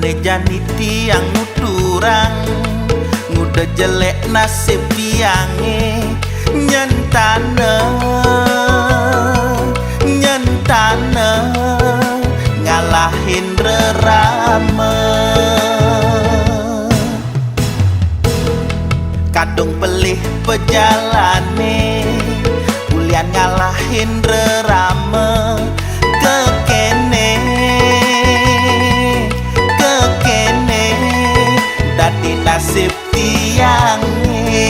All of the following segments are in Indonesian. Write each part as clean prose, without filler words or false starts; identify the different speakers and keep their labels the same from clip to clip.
Speaker 1: Ane jani tiang nuturang nguda jelek nasib tiange nyentane ngalahin rerame. Kadung pelih pejalane ulian ngalahin rerame. Kekene dadi nasib tiange.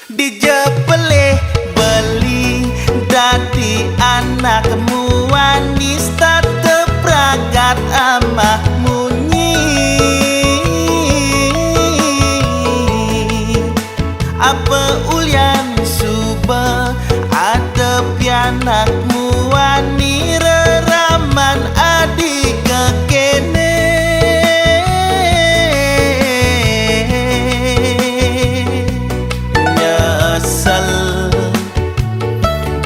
Speaker 1: Dijepelih beli dadi anak muanis tetep ragat amah munyi. Apa ulian suba ada pianak muani reraman adik kekene. Nyesel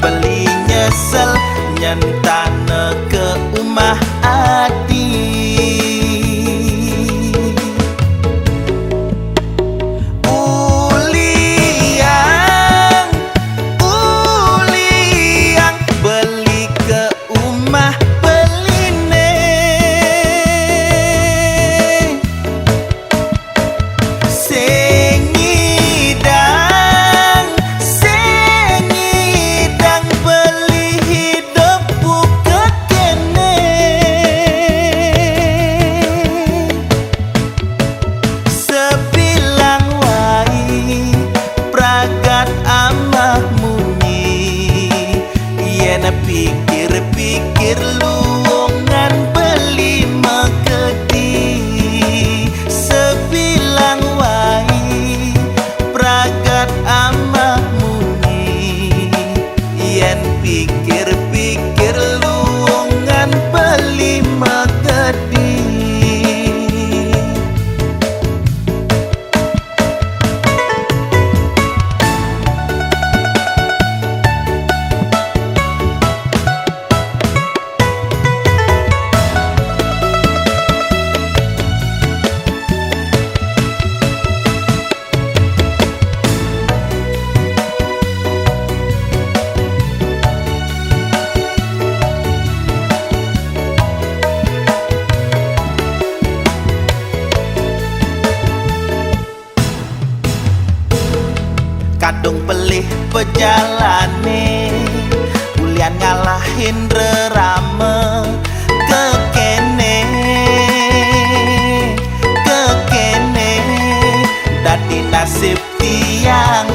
Speaker 1: beli nyesel nyentane ke umah adi. Pikir-pikir luongan beli megedi sebilang wai pragat amah muni. Yen pikir-pikir luongan beli megedi. Kadung pelih pejalane ulian ngalahin rerame. Kekene dadi nasib tiang